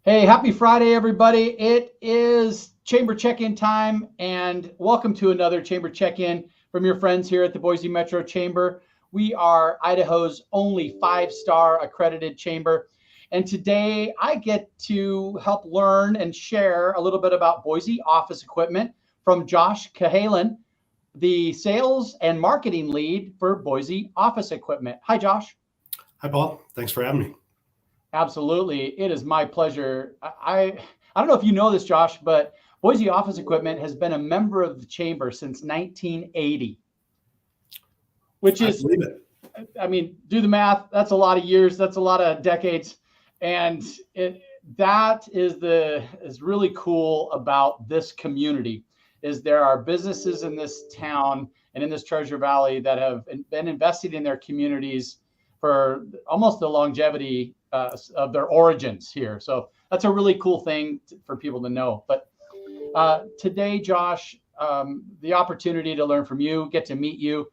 Hey, happy Friday, everybody. It is Chamber check-in time, and welcome to another Chamber check-in from your friends here at the Boise Metro Chamber. We are Idaho's only five-star accredited chamber, and today I get to help learn and share a little bit about Boise office equipment from Josh Cahalan, the sales and marketing lead for Boise office equipment. Hi, Josh. Hi, Paul. Thanks for having me. Absolutely. It is my pleasure. I don't know if you know this, Josh, but Boise Office Equipment has been a member of the chamber since 1980, which I is, believe it. I mean, do the math. That's a lot of years. That's a lot of decades. And that is really cool about this community is there are businesses in this town and in this Treasure Valley that have been investing in their communities for almost the longevity of their origins here. So that's a really cool thing for people to know. But today, Josh, the opportunity to learn from you, get to meet you.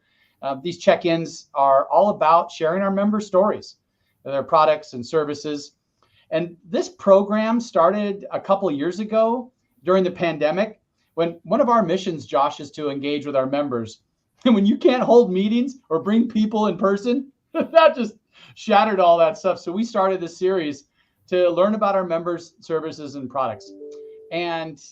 These check-ins are all about sharing our member stories, their products and services. And this program started a couple of years ago during the pandemic, when one of our missions, Josh, is to engage with our members. And when you can't hold meetings or bring people in person, that just shattered all that stuff. So we started this series to learn about our members' services and products. And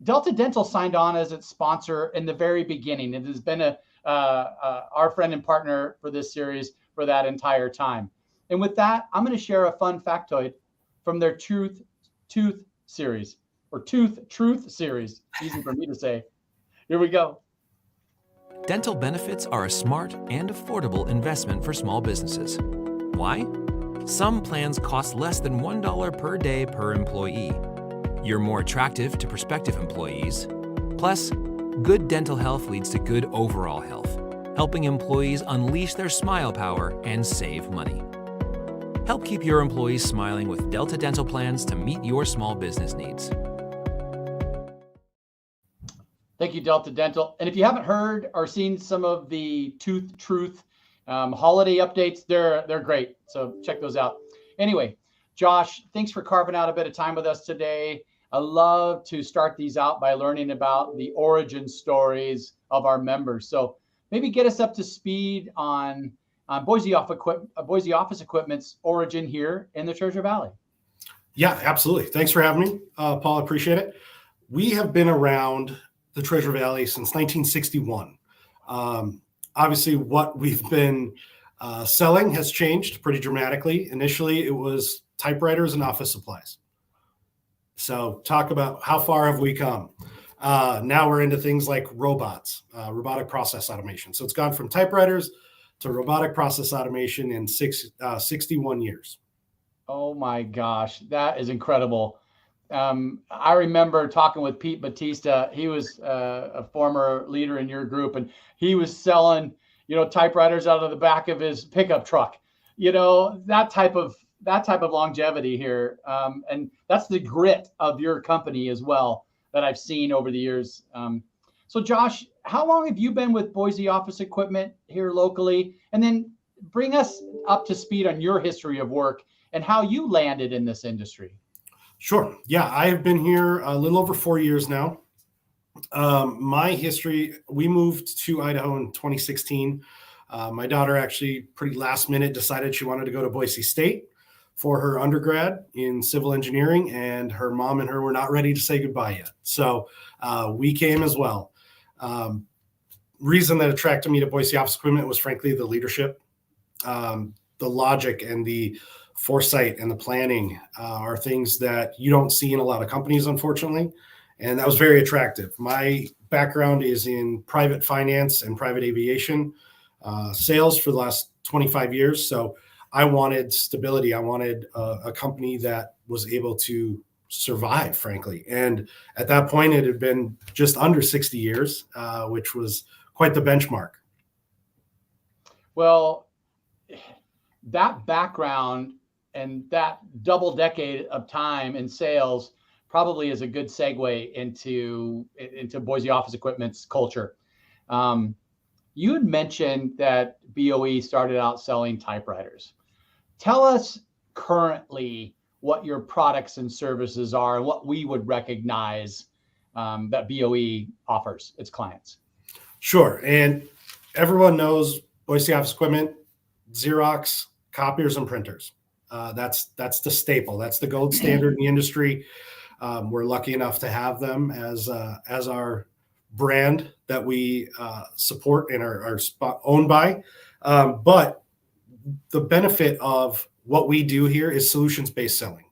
Delta Dental signed on as its sponsor in the very beginning. It has been our friend and partner for this series for that entire time. And with that, I'm going to share a fun factoid from their Tooth series, or Tooth Truth series. Easy for me to say. Here we go. Dental benefits are a smart and affordable investment for small businesses. Why? Some plans cost less than $1 per day per employee. You're more attractive to prospective employees. Plus, good dental health leads to good overall health, helping employees unleash their smile power and save money. Help keep your employees smiling with Delta Dental plans to meet your small business needs. Thank you, Delta Dental. And if you haven't heard or seen some of the Tooth Truth holiday updates, they're great. So check those out. Anyway, Josh, thanks for carving out a bit of time with us today. I love to start these out by learning about the origin stories of our members. So maybe get us up to speed on Boise Office Equipment's origin here in the Treasure Valley. Yeah, absolutely. Thanks for having me, Paul. I appreciate it. We have been around the Treasure Valley since 1961. Obviously, what we've been selling has changed pretty dramatically. Initially, it was typewriters and office supplies. So talk about how far have we come. Now we're into things like robots, robotic process automation. So it's gone from typewriters to robotic process automation in 61 years. Oh my gosh, that is incredible. I remember talking with Pete Batista. He was a former leader in your group, and he was selling, typewriters out of the back of his pickup truck. That type of longevity here, and that's the grit of your company as well that I've seen over the years. So, Josh, how long have you been with Boise Office Equipment here locally? And then bring us up to speed on your history of work and how you landed in this industry. Sure. Yeah, I have been here a little over 4 years now. My history, we moved to Idaho in 2016. My daughter actually pretty last minute decided she wanted to go to Boise State for her undergrad in civil engineering, and her mom and her were not ready to say goodbye yet. So we came as well. Reason that attracted me to Boise Office Equipment was frankly the leadership, the logic and the foresight and the planning are things that you don't see in a lot of companies, unfortunately. And that was very attractive. My background is in private finance and private aviation sales for the last 25 years. So I wanted stability. I wanted a company that was able to survive, frankly. And at that point, it had been just under 60 years, which was quite the benchmark. Well, that background and that double decade of time in sales probably is a good segue into Boise Office Equipment's culture. You had mentioned that BOE started out selling typewriters. Tell us currently what your products and services are and what we would recognize that BOE offers its clients. Sure. And everyone knows Boise Office Equipment, Xerox, copiers, and printers. That's the staple. That's the gold standard in the industry. We're lucky enough to have them as our brand that we support and are owned by. But the benefit of what we do here is solutions-based selling.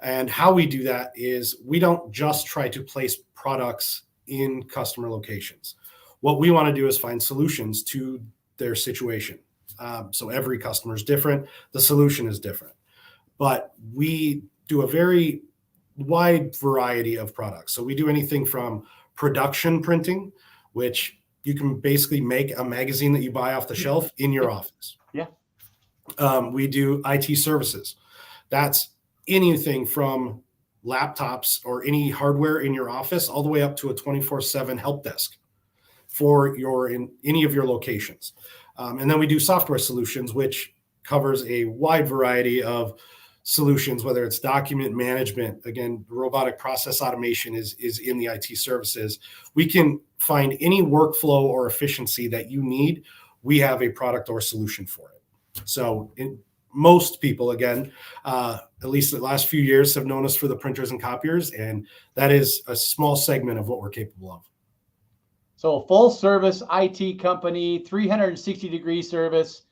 And how we do that is we don't just try to place products in customer locations. What we want to do is find solutions to their situation. So every customer is different. The solution is different. But we do a very wide variety of products. So we do anything from production printing, which you can basically make a magazine that you buy off the shelf in your office. Yeah. We do IT services. That's anything from laptops or any hardware in your office all the way up to a 24/7 help desk for in any of your locations. And then we do software solutions, which covers a wide variety of solutions, whether it's document management. Again, robotic process automation is in the IT services. We can find any workflow or efficiency that you need. We have a product or solution for it. So most people, again, at least the last few years, have known us for the printers and copiers, and that is a small segment of what we're capable of. So full service IT company, 360-degree service.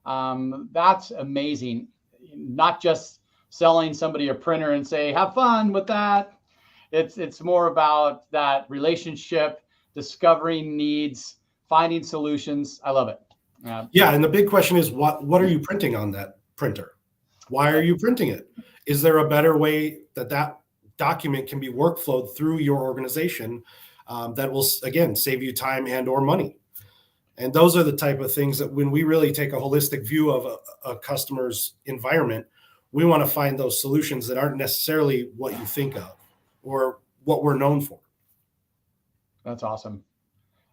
That's amazing. Not just selling somebody a printer and say, have fun with that. It's more about that relationship, discovering needs, finding solutions. I love it. Yeah. And the big question is, what are you printing on that printer? Why are you printing it? Is there a better way that document can be workflowed through your organization that will, again, save you time and or money? And those are the type of things that when we really take a holistic view of a customer's environment, we want to find those solutions that aren't necessarily what you think of or what we're known for. That's awesome.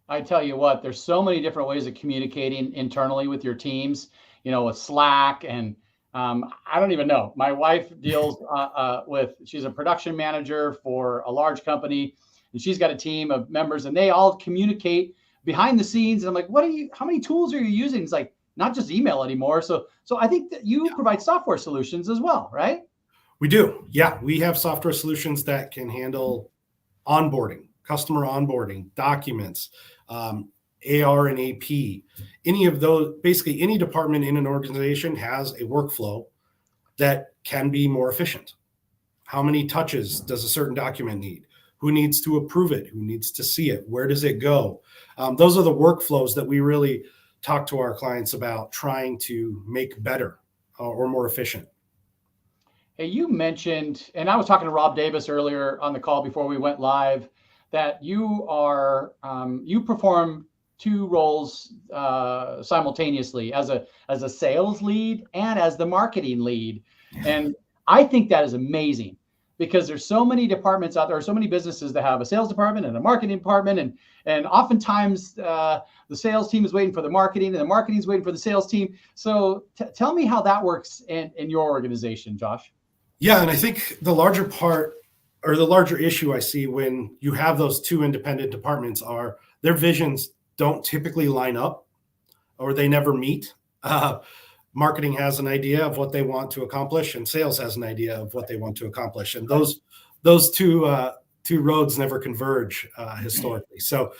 I tell you what, there's so many different ways of communicating internally with your teams, with Slack and I don't even know. My wife deals she's a production manager for a large company, and she's got a team of members, and they all communicate behind the scenes. And I'm like, how many tools are you using? It's like, not just email anymore. So I think that you provide software solutions as well, right? We do. Yeah. We have software solutions that can handle onboarding, customer onboarding, documents, AR and AP, any of those. Basically any department in an organization has a workflow that can be more efficient. How many touches does a certain document need? Who needs to approve it? Who needs to see it? Where does it go? Those are the workflows that we really talk to our clients about trying to make better or more efficient. Hey, you mentioned, and I was talking to Rob Davis earlier on the call before we went live, that you perform two roles simultaneously as a sales lead and as the marketing lead. And I think that is amazing, because there's so many departments out there, so many businesses that have a sales department and a marketing department. And oftentimes the sales team is waiting for the marketing and the marketing is waiting for the sales team. So tell me how that works in your organization, Josh. Yeah. And I think the larger part or the larger issue I see when you have those two independent departments are their visions don't typically line up, or they never meet. Marketing has an idea of what they want to accomplish, and sales has an idea of what they want to accomplish. And those two roads never converge historically. So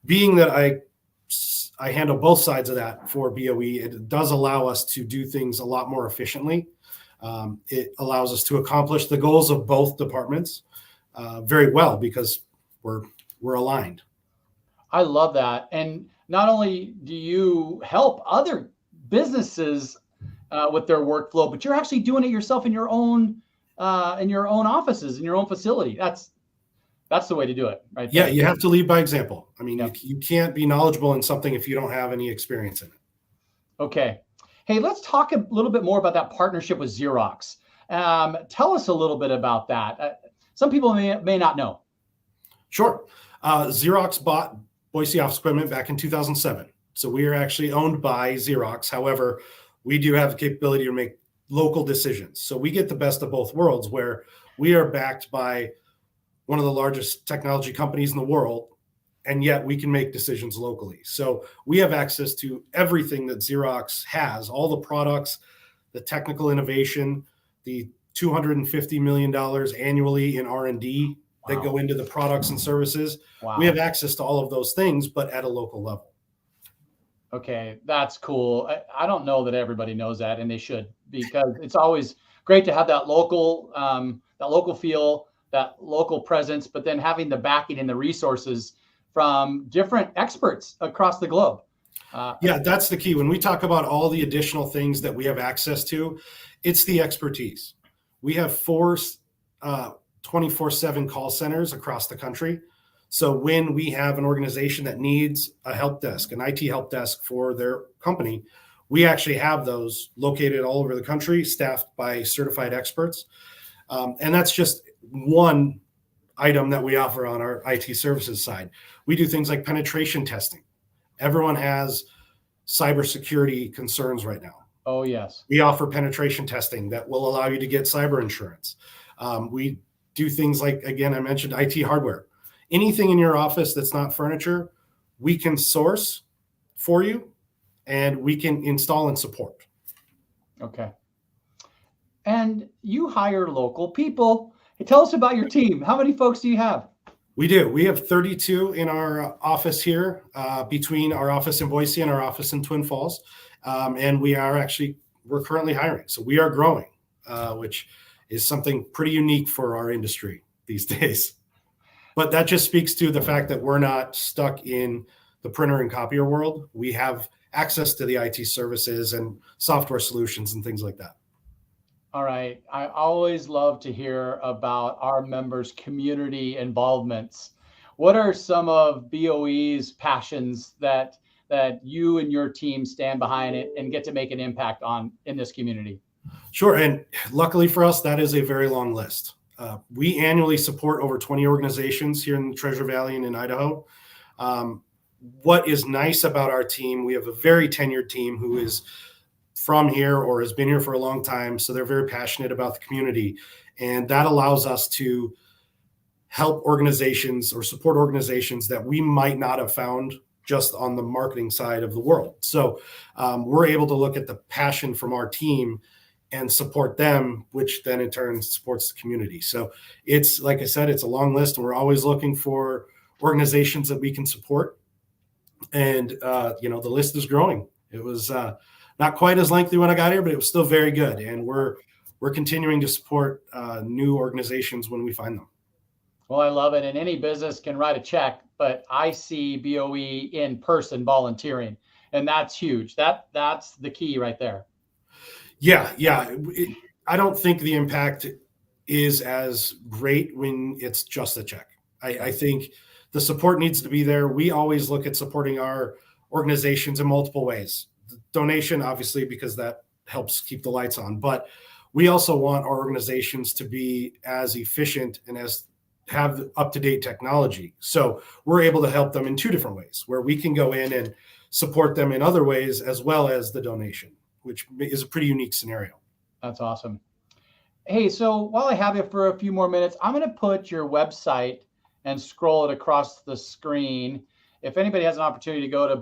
being that I handle both sides of that for BOE, it does allow us to do things a lot more efficiently. It allows us to accomplish the goals of both departments very well, because we're aligned. I love that. And not only do you help other businesses with their workflow, but you're actually doing it yourself in your own offices, in your own facility. That's the way to do it, right? Yeah, you have to lead by example. I mean, you can't be knowledgeable in something if you don't have any experience in it. Okay. Hey, let's talk a little bit more about that partnership with Xerox. Tell us a little bit about that. Some people may not know. Sure. Xerox bought Boise Office Equipment back in 2007. So we are actually owned by Xerox. However, we do have the capability to make local decisions. So we get the best of both worlds, where we are backed by one of the largest technology companies in the world, and yet we can make decisions locally. So we have access to everything that Xerox has, all the products, the technical innovation, the $250 million annually in R&D that go into the products and services. Wow. We have access to all of those things, but at a local level. Okay, that's cool. I don't know that everybody knows that, and they should, because it's always great to have that local feel, that local presence, but then having the backing and the resources from different experts across the globe. Yeah, that's the key. When we talk about all the additional things that we have access to, it's the expertise. We have 4 24/7 call centers across the country. So when we have an organization that needs a help desk, an IT help desk for their company, we actually have those located all over the country, staffed by certified experts. And that's just one item that we offer on our IT services side. We do things like penetration testing. Everyone has cybersecurity concerns right now. Oh, yes. We offer penetration testing that will allow you to get cyber insurance. We do things like, again, I mentioned IT hardware. Anything in your office that's not furniture, we can source for you and we can install and support. Okay. And you hire local people. Hey, tell us about your team. How many folks do you have? We do. We have 32 in our office here, between our office in Boise and our office in Twin Falls. And we're currently hiring. So we are growing, which is something pretty unique for our industry these days. But that just speaks to the fact that we're not stuck in the printer and copier world. We have access to the IT services and software solutions and things like that. All right. I always love to hear about our members' community involvements. What are some of BOE's passions that you and your team stand behind it and get to make an impact on in this community? Sure. And luckily for us, that is a very long list. We annually support over 20 organizations here in the Treasure Valley and in Idaho. What is nice about our team, we have a very tenured team who is from here or has been here for a long time. So they're very passionate about the community. And that allows us to help organizations or support organizations that we might not have found just on the marketing side of the world. So we're able to look at the passion from our team and support them, which then in turn supports the community. So it's, like I said, it's a long list, and we're always looking for organizations that we can support. And, the list is growing. It was not quite as lengthy when I got here, but it was still very good. And we're continuing to support new organizations when we find them. Well, I love it. And any business can write a check, but I see BOE in person volunteering, and that's huge. That's the key right there. Yeah. I don't think the impact is as great when it's just a check. I think the support needs to be there. We always look at supporting our organizations in multiple ways. The donation, obviously, because that helps keep the lights on. But we also want our organizations to be as efficient and as have up-to-date technology. So we're able to help them in 2 different ways, where we can go in and support them in other ways, as well as the donation, which is a pretty unique scenario. That's awesome. Hey, so while I have you for a few more minutes, I'm going to put your website and scroll it across the screen. If anybody has an opportunity to go to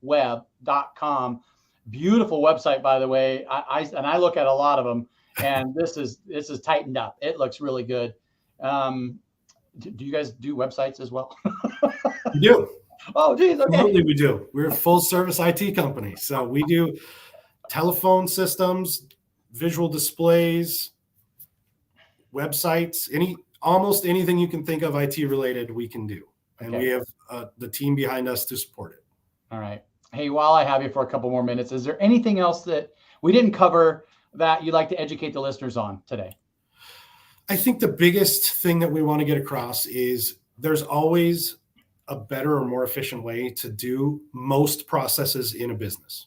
boeweb.com, beautiful website, by the way. I look at a lot of them, and this is tightened up. It looks really good. Do you guys do websites as well? We do. Oh, geez. Okay. Absolutely, we do. We're a full service IT company. So we do telephone systems, visual displays, websites, almost anything you can think of IT related, we can do. And we have the team behind us to support it. All right. Hey, while I have you for a couple more minutes, is there anything else that we didn't cover that you'd like to educate the listeners on today? I think the biggest thing that we want to get across is there's always a better or more efficient way to do most processes in a business.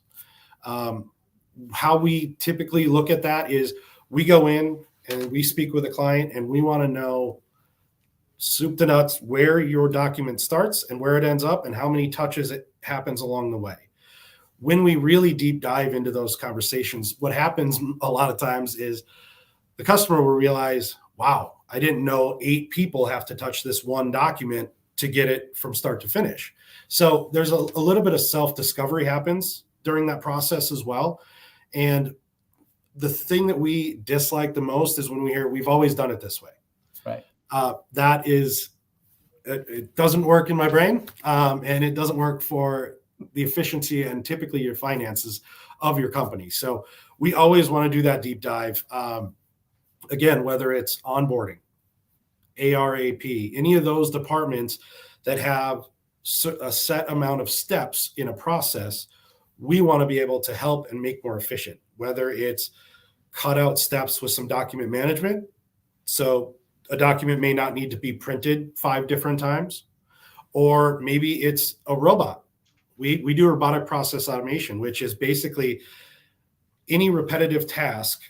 How we typically look at that is we go in and we speak with a client, and we want to know soup to nuts where your document starts and where it ends up and how many touches it happens along the way. when we really deep dive into those conversations, what happens a lot of times is the customer will realize, wow, I didn't know 8 people have to touch this one document to get it from start to finish. So there's a little bit of self-discovery happens during that process as well. And the thing that we dislike the most is when we hear, we've always done it this way. Right. That is, it doesn't work in my brain, and it doesn't work for the efficiency and typically your finances of your company. So we always want to do that deep dive. Again, whether it's onboarding, ARAP, any of those departments that have a set amount of steps in a process, we want to be able to help and make more efficient, whether it's cut out steps with some document management. So a document may not need to be printed 5 different times, or maybe it's a robot. We do robotic process automation, which is basically any repetitive task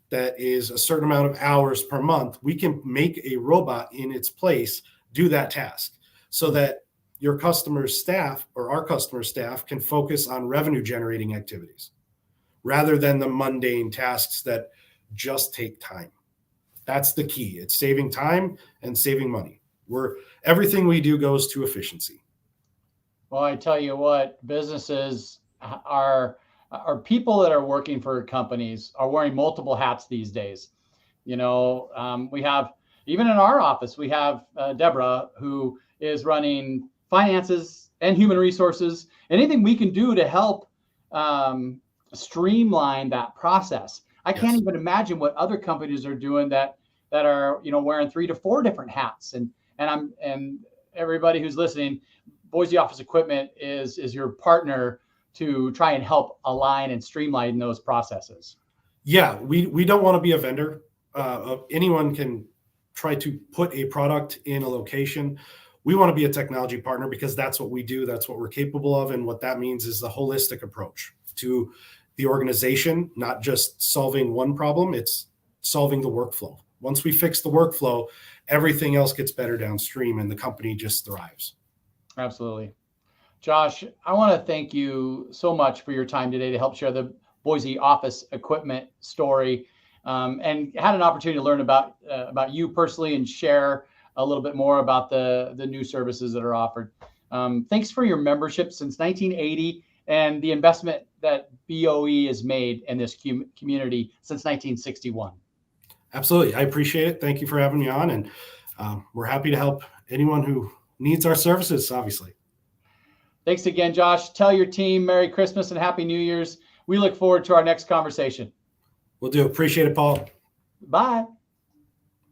that is a certain amount of hours per month, we can make a robot in its place do that task so that your customer's staff or our customer staff can focus on revenue generating activities rather than the mundane tasks that just take time. That's the key. It's saving time and saving money. Everything we do goes to efficiency. Well, I tell you what, businesses are people that are working for companies are wearing multiple hats these days. We have, even in our office, we have Deborah, who is running finances and human resources. Anything we can do to help streamline that process. I can't even imagine what other companies are doing that are, wearing 3 to 4 different hats. And everybody who's listening, Boise Office Equipment is your partner to try and help align and streamline those processes. Yeah, we don't want to be a vendor. Anyone can try to put a product in a location. We want to be a technology partner because that's what we do. That's what we're capable of. And what that means is the holistic approach to the organization, not just solving one problem, it's solving the workflow. Once we fix the workflow, everything else gets better downstream and the company just thrives. Absolutely. Josh, I want to thank you so much for your time today to help share the Boise Office Equipment story, and had an opportunity to learn about you personally and share a little bit more about the new services that are offered. Thanks for your membership since 1980 and the investment that BOE has made in this community since 1961. Absolutely. I appreciate it. Thank you for having me on. And we're happy to help anyone who needs our services, obviously. Thanks again, Josh. Tell your team Merry Christmas and Happy New Year's. We look forward to our next conversation. Will do. Appreciate it, Paul. Bye.